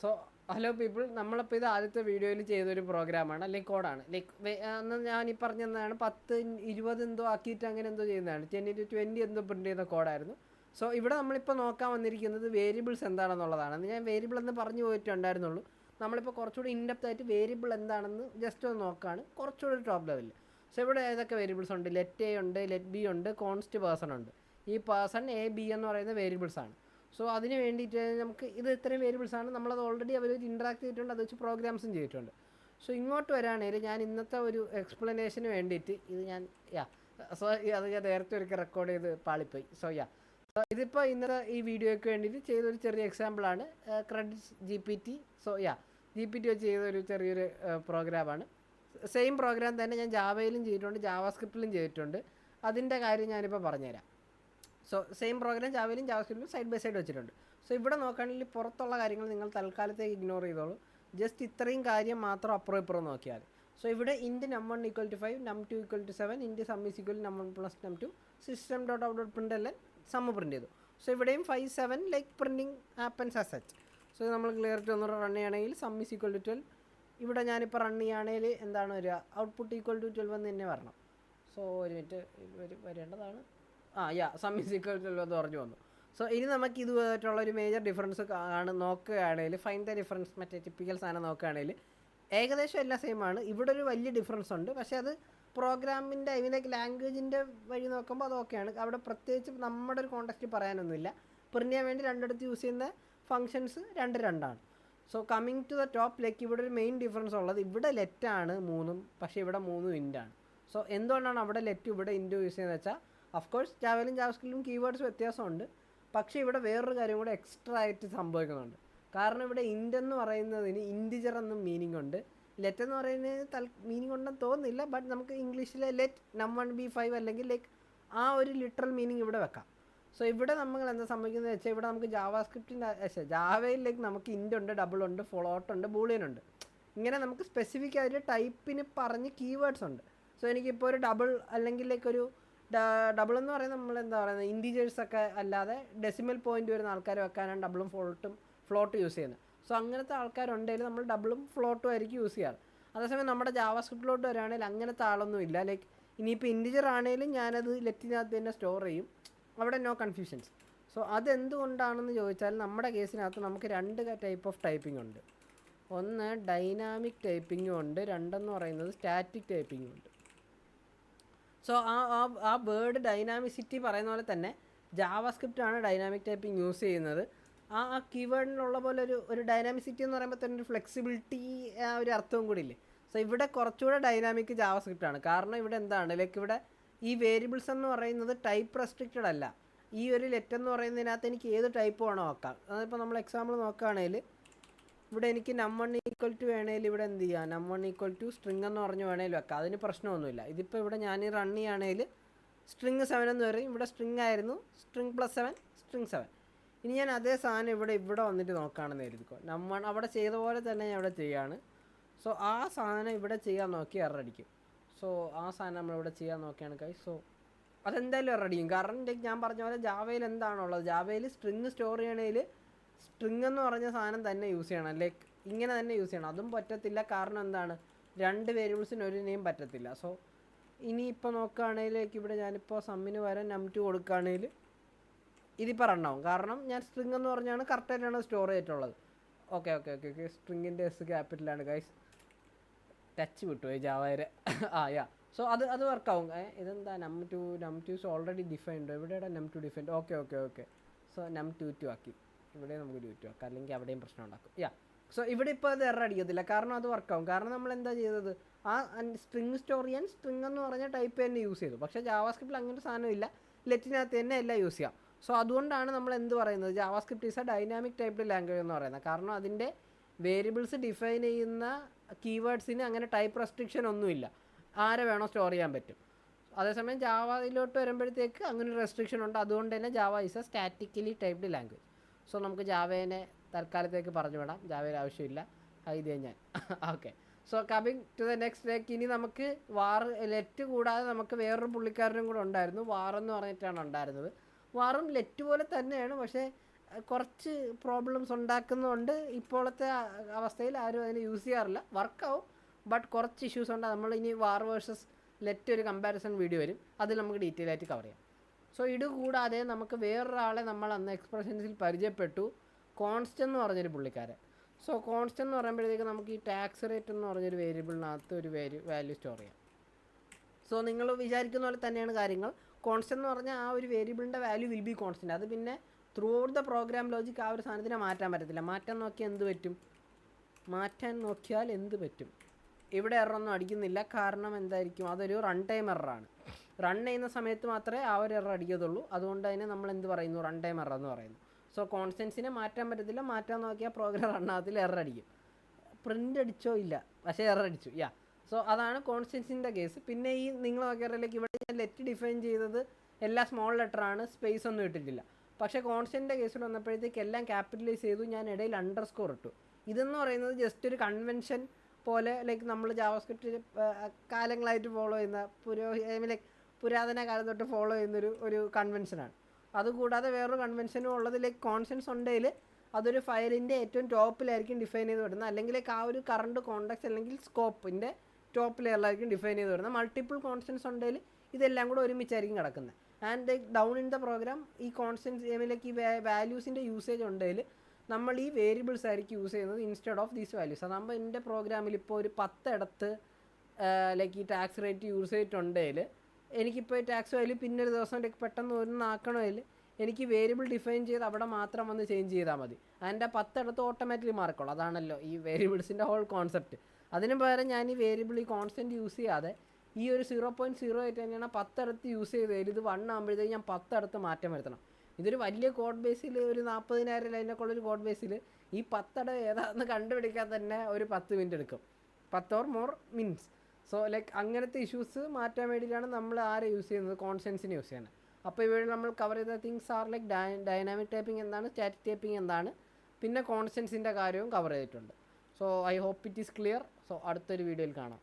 So hello people, നമ്മളിപ്പോൾ ഇത് ആദ്യത്തെ വീഡിയോയിൽ ചെയ്തൊരു പ്രോഗ്രാമാണ്, അല്ലെങ്കിൽ കോഡാണ്. അന്ന് ഞാൻ ഈ പറഞ്ഞതാണ് 10-20 എന്തോ ആക്കിയിട്ട് അങ്ങനെ എന്തോ ചെയ്യുന്നതാണ്. 10-20 എന്തോ പ്രിൻറ്റ് ചെയ്യുന്ന കോഡായിരുന്നു. സോ ഇവിടെ നമ്മളിപ്പോൾ നോക്കാൻ വന്നിരിക്കുന്നത് വേരിയബിൾസ് എന്താണെന്നുള്ളതാണ്. ഞാൻ വേരിയബിൾ എന്ന് പറഞ്ഞു പോയിട്ടുണ്ടായിരുന്നുള്ളൂ. നമ്മളിപ്പോൾ കുറച്ചുകൂടി ഇൻഡെപ്ത് ആയിട്ട് വേരിയബിൾ എന്താണെന്ന് ജസ്റ്റ് ഒന്ന് നോക്കുകയാണ്, കുറച്ചുകൂടി ടോപ്പ് ലെവലിൽ. സോ ഇവിടെ ഏതൊക്കെ വേരിയബിൾസ് ഉണ്ട്? ലെറ്റ് എ ഉണ്ട്, ലെറ്റ് ബി ഉണ്ട്, കോൺസ്റ്റ് പേഴ്സൺ ഉണ്ട്. ഈ പേഴ്സൺ എ ബി എന്ന് പറയുന്ന വേരിയബിൾസ് ആണ്. സോ അതിന് വേണ്ടിയിട്ട് നമുക്ക് ഇത് ഇത്രയും വേരിയബിൾസാണ്, നമ്മളത് ഓൾറെഡി അവർ ഇൻട്രാക്ട് ചെയ്തിട്ടുണ്ട്, അത് വെച്ച് പ്രോഗ്രാംസും ചെയ്തിട്ടുണ്ട്. സോ ഇങ്ങോട്ട് വരാണെങ്കിൽ ഞാൻ ഇന്നത്തെ ഒരു എക്സ്പ്ലനേഷന് വേണ്ടിയിട്ട് ഇത് ഞാൻ സോ അത് ഞാൻ നേരത്തെ ഒരിക്കൽ റെക്കോർഡ് ചെയ്ത് പാളിപ്പോയി. സോ ഇതിപ്പോൾ ഇന്നത്തെ ഈ വീഡിയോയ്ക്ക് വേണ്ടിയിട്ട് ചെയ്തൊരു ചെറിയ എക്സാമ്പിളാണ് ക്രെഡിറ്റ്സ് GPT. സോ GPT വെച്ച് ചെയ്തൊരു ചെറിയൊരു പ്രോഗ്രാമാണ്. സെയിം പ്രോഗ്രാം തന്നെ ഞാൻ ജാവയിലും ചെയ്തിട്ടുണ്ട്, ജാവാസ്ക്രിപ്റ്റിലും ചെയ്തിട്ടുണ്ട്. അതിൻ്റെ കാര്യം ഞാനിപ്പോൾ പറഞ്ഞുതരാം. സോ സെയിം പ്രോഗ്രാം ജാവയിലും ജാവാസ്ക്രിപ്റ്റിലും സൈഡ് ബൈ സൈഡ് വെച്ചിട്ടുണ്ട്. സോ ഇവിടെ നോക്കുകയാണെങ്കിൽ പുറത്തുള്ള കാര്യങ്ങൾ നിങ്ങൾ തൽക്കാലത്തേക്ക് ഇഗ്നോർ ചെയ്തോളൂ. ജസ്റ്റ് ഇത്രയും കാര്യം മാത്രം അപ്പുറം ഇപ്പുറം നോക്കിയാൽ. സോ ഇവിടെ int num1 = 5, num2 = 7, int sum is equal num1 + num2, system dot out print എല്ലാം സം പ്രിൻറ്റ് ചെയ്തു. സോ ഇവിടെയും 5, 7 like printing happens as such. So നമ്മൾ ക്ലിയർ ആയിട്ട് ഒന്ന് റൺ ചെയ്യുകയാണെങ്കിൽ സം ഈസ് ഈക്വൽ ടു 12. ഇവിടെ ഞാനിപ്പോൾ റൺ ചെയ്യുകയാണെങ്കിൽ എന്താണ് വരിക? ഔട്ട്പുട്ട് ഈക്വൽ ടു 12 എന്ന് തന്നെ വരണം. സോ ഒരു മിനിറ്റ് വരേണ്ടതാണ്. സം ഈസ് ഈക്വൽ ടു 12 എന്ന് പറഞ്ഞു വന്നു. സോ ഇനി നമുക്ക് ഇതുമായിട്ടുള്ളൊരു മേജർ ഡിഫറൻസ് നോക്കുകയാണെങ്കിൽ ഫൈൻഡ് ദ ഡിഫറൻസ്, മറ്റേ ടിപ്പിക്കൽ സാധനം നോക്കുകയാണെങ്കിൽ ഏകദേശം എല്ലാം സെയിം ആണ്. ഇവിടെ ഒരു വലിയ ഡിഫറൻസ് ഉണ്ട്, പക്ഷേ അത് പ്രോഗ്രാമിൻ്റെ ലൈക്ക് ലാംഗ്വേജിൻ്റെ വഴി നോക്കുമ്പോൾ അത് ഓക്കെയാണ്. അവിടെ പ്രത്യേകിച്ച് നമ്മുടെ ഒരു കോൺടെക്സ്റ്റ് പറയാനൊന്നുമില്ല. പ്രിൻ്റ് ചെയ്യാൻ വേണ്ടി രണ്ടിടത്ത് യൂസ് ചെയ്യുന്ന ഫങ്ഷൻസ് രണ്ടാണ്. So coming to the top, like ഇവിടെ ഒരു മെയിൻ ഡിഫറൻസ് ഉള്ളത്, ഇവിടെ ലെറ്റാണ് 3, പക്ഷേ ഇവിടെ 3 ഇൻ്റാണ്. സോ എന്തുകൊണ്ടാണ് അവിടെ ലെറ്റ് ഇവിടെ ഇൻറ്റു യൂസ് ചെയ്യുന്നത് വെച്ചാൽ, അഫ്കോഴ്സ് ജാവയിലും ജാവാസ്ക്രിപ്റ്റിലും കീവേഡ്സ് വ്യത്യാസമുണ്ട്, പക്ഷേ ഇവിടെ വേറൊരു കാര്യം കൂടെ എക്സ്ട്രാ ആയിട്ട് സംഭവിക്കുന്നുണ്ട്. കാരണം ഇവിടെ ഇൻറ്റ് എന്ന് പറയുന്നതിന് ഇൻറ്റിജർ എന്നും മീനിങ് ഉണ്ട്, ലെറ്റ് എന്ന് പറയുന്നതിന് മീനിങ് ഉണ്ടെന്ന് തോന്നുന്നില്ല. ബട്ട് നമുക്ക് ഇംഗ്ലീഷിലെ ലെറ്റ് num1 be 5 അല്ലെങ്കിൽ ലൈക്ക് ആ ഒരു ലിറ്ററൽ മീനിങ് ഇവിടെ വെക്കാം. സോ ഇവിടെ നമ്മൾ എന്താ സംഭവിക്കുന്നത് വെച്ചാൽ, ഇവിടെ നമുക്ക് ജാവയിലേക്ക് നമുക്ക് ഇൻറ്റ് ഉണ്ട്, ഡബിൾ ഉണ്ട്, ഫ്ലോട്ട് ഉണ്ട്, ബൂളിയൻ ഉണ്ട്. ഇങ്ങനെ നമുക്ക് സ്പെസിഫിക് ആയിട്ട് ടൈപ്പിന് പറഞ്ഞ് കീവേഡ്സ് ഉണ്ട്. സോ എനിക്കിപ്പോൾ ഒരു ഡബിൾ അല്ലെങ്കിൽ ലൈക്ക് ഒരു ഡബിൾ എന്ന് പറയുന്നത് നമ്മൾ എന്താ പറയുന്നത്, ഇൻറ്റീജേഴ്സൊക്കെ അല്ലാതെ ഡെസിമൽ പോയിൻ്റ് വരുന്ന ആൾക്കാർ വെക്കാനാണ് ഡബിളും ഫ്ലോട്ടും യൂസ് ചെയ്യുന്നത്. സോ അങ്ങനത്തെ ആൾക്കാരുണ്ടെങ്കിൽ നമ്മൾ ഡബിളും ഫ്ലോട്ടും ആയിരിക്കും യൂസ് ചെയ്യാറ്. അതേസമയം നമ്മുടെ ജാവാസ്ക്രിപ്റ്റിലോട്ട് വരികയാണെങ്കിൽ അങ്ങനത്തെ ആളൊന്നും ഇല്ല. ലൈക്ക് ഇനിയിപ്പോൾ ഇൻറ്റിജർ ആണെങ്കിലും ഞാനത് ലെറ്റിനകത്ത് തന്നെ സ്റ്റോർ ചെയ്യും, അവിടെ നോ കൺഫ്യൂഷൻസ്. സോ അതെന്തുകൊണ്ടാണെന്ന് ചോദിച്ചാൽ, നമ്മുടെ കേസിനകത്ത് നമുക്ക് 2 ടൈപ്പ് ഓഫ് ടൈപ്പിംഗ് ഉണ്ട്. ഒന്ന് ഡൈനാമിക് ടൈപ്പിങ്ങും ഉണ്ട്, രണ്ടെന്ന് പറയുന്നത് സ്റ്റാറ്റിക് ടൈപ്പിങ്ങും ഉണ്ട്. സോ ആ വേർഡ് ഡൈനാമിസിറ്റി പറയുന്ന പോലെ തന്നെ ജാവാസ്ക്രിപ്റ്റാണ് ഡൈനാമിക് ടൈപ്പിംഗ് യൂസ് ചെയ്യുന്നത്. ആ കീവേഡിനുള്ള പോലെ ഒരു ഡൈനാമിസിറ്റി എന്ന് പറയുമ്പോൾ തന്നെ ഒരു ഫ്ലെക്സിബിലിറ്റി, ഒരു അർത്ഥവും കൂടി ഇല്ലേ. സോ ഇവിടെ കുറച്ചുകൂടെ ഡൈനാമിക് ജാവാസ്ക്രിപ്റ്റാണ്. കാരണം ഇവിടെ എന്താണ്, ലൈക്ക് ഇവിടെ ഈ വേരിയബിൾസ് എന്ന് പറയുന്നത് ടൈപ്പ് റെസ്ട്രിക്റ്റഡ് അല്ല. ഈ ഒരു ലെറ്റ് എന്ന് പറയുന്നതിനകത്ത് എനിക്ക് ഏത് ടൈപ്പ് വേണോ ആക്കാം. അതിപ്പോൾ നമ്മൾ എക്സാമ്പിൾ നോക്കുകയാണെങ്കിൽ ഇവിടെ എനിക്ക് num1 = വേണേൽ ഇവിടെ എന്ത് ചെയ്യുക, num1 = സ്ട്രിങ് എന്ന് പറഞ്ഞ് വേണേൽ വെക്കാം, അതിന് പ്രശ്നമൊന്നുമില്ല. ഇതിപ്പോൾ ഇവിടെ ഞാൻ റൺ ചെയ്യുകയാണെങ്കിൽ സ്ട്രിങ് 7 എന്ന് പറയും, ഇവിടെ സ്ട്രിങ് ആയിരുന്നു, സ്ട്രിങ് +7 സ്ട്രിങ് 7. ഇനി ഞാൻ അതേ സാധനം ഇവിടെ വന്നിട്ട് നോക്കുകയാണെന്ന് എഴുതിക്കോ, num1 അവിടെ ചെയ്ത പോലെ തന്നെ ഞാൻ ഇവിടെ ചെയ്യുകയാണ്. സോ ആ സാധനം ഇവിടെ ചെയ്യാൻ നോക്കി എററടിക്കും. സോ ആ സാധനം നമ്മളിവിടെ ചെയ്യാൻ നോക്കിയാണ് കൈ. സോ അതെന്തായാലും എററടിക്കും. കാരണം ഞാൻ പറഞ്ഞ പോലെ ജാവയിൽ എന്താണുള്ളത്, ജാവയിൽ സ്ട്രിങ് സ്റ്റോർ ചെയ്യണേൽ സ്ട്രിങ് എന്ന് പറഞ്ഞ സാധനം തന്നെ യൂസ് ചെയ്യണം, ലൈക്ക് ഇങ്ങനെ തന്നെ യൂസ് ചെയ്യണം. അതും പറ്റത്തില്ല, കാരണം എന്താണ്, 2 വേരിയബിൾസിന് ഒരു നെയിം പറ്റത്തില്ല. സോ ഇനിയിപ്പോൾ നോക്കുകയാണെങ്കിൽ ഇവിടെ ഞാനിപ്പോൾ സമ്മിന് വരാൻ num2 കൊടുക്കുകയാണെങ്കിൽ ഇതിപ്പോൾ റണ്ണാവും, കാരണം ഞാൻ സ്ട്രിങ് എന്ന് പറഞ്ഞാണ് കറക്റ്റായിട്ടാണ് സ്റ്റോർ ചെയ്തിട്ടുള്ളത്. ഓക്കെ സ്ട്രിങ്ങിൻ്റെ ക്യാപിറ്റലാണ് ഗൈസ്, ടച്ച് വിട്ടുപോയി ജാവയുടെ. സോ അത് വർക്കാവും. ഇതെന്താ num2 ഓൾറെഡി ഡിഫൈൻഡ്, എവിടെയാണ് num2 defined? Okay so num2 ആക്കി, ഇവിടെ നമുക്ക് 2 ആക്കാം, അല്ലെങ്കിൽ അവിടെയും പ്രശ്നം ഉണ്ടാക്കും. സോ ഇവിടെ ഇപ്പോൾ അത് എറർ അടിക്കത്തില്ല, കാരണം അത് വർക്കാവും. കാരണം നമ്മൾ എന്താ ചെയ്തത്, ആ സ്ട്രിങ് സ്റ്റോർ ചെയ്യാൻ സ്ട്രിങ് എന്ന് പറഞ്ഞ ടൈപ്പ് തന്നെ യൂസ് ചെയ്തു. പക്ഷേ ജാവാസ്ക്രിപ്റ്റിൽ അങ്ങനത്തെ സാധനമില്ല, ലെറ്റിനകത്ത് തന്നെ എല്ലാം യൂസ് ചെയ്യാം. സോ അതുകൊണ്ടാണ് നമ്മൾ എന്ത് പറയുന്നത്, JavaScript is A dynamic typed language എന്ന് പറയുന്നത്. കാരണം അതിൻ്റെ വേരിയബിൾസ് ഡിഫൈൻ ചെയ്യുന്ന കീവേഡ്സിന് അങ്ങനെ ടൈപ്പ് റെസ്ട്രിക്ഷൻ ഒന്നുമില്ല, ആരെ വേണോ സ്റ്റോർ ചെയ്യാൻ പറ്റും. അതേസമയം ജാവയിലോട്ട് വരുമ്പോഴത്തേക്ക് അങ്ങനെ ഒരു റെസ്ട്രിക്ഷൻ ഉണ്ട്. അതുകൊണ്ട് തന്നെ Java is a statically typed language. So നമുക്ക് ജാവേനെ തൽക്കാലത്തേക്ക് പറഞ്ഞു വിടാം, ജാവയിൽ ആവശ്യമില്ല, ഇത് ഞാൻ okay. So coming to the next, like ഇനി നമുക്ക് ലെറ്റ് കൂടാതെ നമുക്ക് വേറൊരു പുള്ളിക്കാരനും കൂടെ ഉണ്ടായിരുന്നു, വാറെന്ന് പറഞ്ഞിട്ടാണ് ഉണ്ടായിരുന്നത്. വാറും ലെറ്റ് പോലെ തന്നെയാണ്, പക്ഷേ കുറച്ച് പ്രോബ്ലംസ് ഉണ്ടാക്കുന്നതുകൊണ്ട് ഇപ്പോഴത്തെ അവസ്ഥയിൽ ആരും അതിനെ യൂസ് ചെയ്യാറില്ല. വർക്കാവും, ബട്ട് കുറച്ച് ഇഷ്യൂസ് ഉണ്ട്. നമ്മൾ ഇനി വാർ വേഴ്സസ് ലെറ്റ് ഒരു കമ്പാരിസൺ വീഡിയോ വരും, അതിൽ നമുക്ക് ഡീറ്റെയിൽ ആയിട്ട് കവർ ചെയ്യാം. സോ ഇത് കൂടാതെ നമുക്ക് വേറൊരാളെ നമ്മൾ അന്ന് എക്സ്പ്രഷൻസിൽ പരിചയപ്പെട്ടു, കോൺസ്റ്റൻ്റ് എന്ന് പറഞ്ഞൊരു പുള്ളിക്കാരൻ. സോ കോൺസ്റ്റൻ്റ് എന്ന് പറയുമ്പോഴത്തേക്ക് നമുക്ക് ഈ ടാക്സ് റേറ്റ് എന്ന് പറഞ്ഞൊരു വേരിയബിളിനകത്ത് ഒരു വാല്യൂ സ്റ്റോർ ചെയ്യാം. സോ നിങ്ങൾ വിചാരിക്കുന്ന പോലെ തന്നെയാണ് കാര്യങ്ങൾ. കോൺസ്റ്റൻ്റ് എന്ന് പറഞ്ഞാൽ ആ ഒരു വേരിയബിളിൻ്റെ വാല്യൂ വിൽ ബി കോൺസ്റ്റൻ്റ്. അത് പിന്നെ throughout the program logic ആ ഒരു സാധനത്തിനെ മാറ്റാൻ പറ്റത്തില്ല. മാറ്റാൻ നോക്കിയാൽ എന്ത് പറ്റും? ഇവിടെ എററൊന്നും അടിക്കുന്നില്ല. കാരണം എന്തായിരിക്കും? അതൊരു റൺ ടൈം എററാണ്. റൺ ചെയ്യുന്ന സമയത്ത് മാത്രമേ ആ ഒരു എറർ അടിക്കത്തുള്ളൂ. അതുകൊണ്ട് അതിനെ നമ്മൾ എന്ത് പറയുന്നു? റൺ ടൈം എറർ എന്ന് പറയുന്നു. സോ കോൺസ്റ്റൻസിനെ മാറ്റാൻ പറ്റത്തില്ല. മാറ്റാൻ നോക്കിയാൽ പ്രോഗ്രാം റണ്ണാകത്തിൽ എറർ അടിക്കും. പ്രിൻ്റ് അടിച്ചോ? ഇല്ല, പക്ഷേ എറർ അടിച്ചു. സോ അതാണ് കോൺസ്റ്റൻസിൻ്റെ കേസ്. പിന്നെ ഈ നിങ്ങൾ നോക്കിയാലേക്ക് ഇവിടെ ഞാൻ ലെറ്റ് ഡിഫൈൻ ചെയ്തത് എല്ലാം സ്മോൾ ലെറ്ററാണ്, സ്പേസ് ഒന്നും ഇട്ടിട്ടില്ല. പക്ഷേ കോൺസ്റ്റൻറ്റിൻ്റെ കേസിൽ വന്നപ്പോഴത്തേക്ക് എല്ലാം ക്യാപിറ്റലൈസ് ചെയ്തു, ഞാൻ ഇടയിൽ അണ്ടർസ്കോർ ഇട്ടു. ഇതെന്ന് പറയുന്നത് ജസ്റ്റ് ഒരു കൺവെൻഷൻ പോലെ, ലൈക്ക് നമ്മൾ ജാവാസ്ക്രിപ്റ്റ് കാലങ്ങളായിട്ട് ഫോളോ ചെയ്യുന്ന പുരാതന കാലം തൊട്ട് ഫോളോ ചെയ്യുന്നൊരു കൺവെൻഷനാണ്. അതുകൂടാതെ വേറൊരു കൺവെൻഷനും ഉള്ളത്, ലൈക്ക് കോൺസ്റ്റൻസ് ഉണ്ടെങ്കിൽ അതൊരു ഫയലിൻ്റെ ഏറ്റവും ടോപ്പിലായിരിക്കും ഡിഫൈൻ ചെയ്ത് വരുന്നത്. അല്ലെങ്കിൽ ആ ഒരു കറണ്ട് കോൺടാക്ട്സ് അല്ലെങ്കിൽ സ്കോപ്പിൻ്റെ ടോപ്പ് ലെയറിലായിരിക്കും ഡിഫൈൻ ചെയ്ത് വരുന്നത്. മൾട്ടിപ്പിൾ കോൺസ്റ്റൻസ് ഉണ്ടെങ്കിൽ ഇതെല്ലാം കൂടെ ഒരുമിച്ചായിരിക്കും കിടക്കുന്നത്. And down in the program ഈ കോൺസ്റ്റൻസ് ഈ വാല്യൂസിൻ്റെ യൂസേജ് ഉണ്ടെങ്കിൽ നമ്മൾ ഈ വേരിയബിൾസ് ആയിരിക്കും യൂസ് ചെയ്യുന്നത് ഇൻസ്റ്റെഡ് ഓഫ് ദീസ് വാല്യൂസ്. അതാകുമ്പോൾ എൻ്റെ പ്രോഗ്രാമിൽ ഇപ്പോൾ ഒരു 10 ഇടത്ത് ലൈക്ക് ഈ ടാക്സ് റേറ്റ് യൂസ് ചെയ്തിട്ടുണ്ടെങ്കിൽ എനിക്കിപ്പോൾ ഈ ടാക്സ് വാല്യൂ പിന്നെ ഒരു ദിവസം പെട്ടെന്ന് ഒന്നാക്കണമെങ്കിൽ എനിക്ക് വേരിയബിൾ ഡിഫൈൻ ചെയ്ത് അവിടെ മാത്രം വന്ന് ചേഞ്ച് ചെയ്താൽ മതി. അതിൻ്റെ 10 ഇടത്ത് ഓട്ടോമാറ്റിക്കലി മാറിക്കോളും. അതാണല്ലോ ഈ വേരിയബിൾസിൻ്റെ ഹോൾ കോൺസെപ്റ്റ്. അതിന് പകരം ഞാൻ ഈ വേരിയബിൾ ഈ കോൺസ്റ്റൻറ്റ് യൂസ് ചെയ്യാതെ ഈ ഒരു 0.08 തന്നെയാണ് 10 ഇടത്ത് യൂസ് ചെയ്തതിൽ ഇത് 1 ആകുമ്പോഴത്തേക്ക് ഞാൻ 10 ഇടത്ത് മാറ്റം വരുത്തണം. ഇതൊരു വലിയ കോഡ് ബേസിൽ ഒരു 40,000 ലൈനൊക്കെയുള്ളൊരു കോഡ് ബേസിൽ ഈ 10 ഇടം ഏതാണെന്ന് കണ്ടുപിടിക്കാൻ തന്നെ ഒരു 10 മിനിറ്റ് എടുക്കും, 10 or more minutes. So like അങ്ങനത്തെ ഇഷ്യൂസ് മാറ്റാൻ വേണ്ടിയിട്ടാണ് നമ്മൾ ആരെ യൂസ് ചെയ്യുന്നത്? കോൺസ്റ്റൻസിനെ യൂസ് ചെയ്യുന്നത്. അപ്പോൾ ഇവിടെ നമ്മൾ കവർ ചെയ്ത things are like dynamic typing എന്താണ്, സ്റ്റാറ്റിക് ടൈപ്പിംഗ് എന്താണ്, പിന്നെ കോൺസ്റ്റൻസിൻ്റെ കാര്യവും കവർ ചെയ്തിട്ടുണ്ട്. So I hope it is clear. So അടുത്തൊരു വീഡിയോയിൽ കാണാം.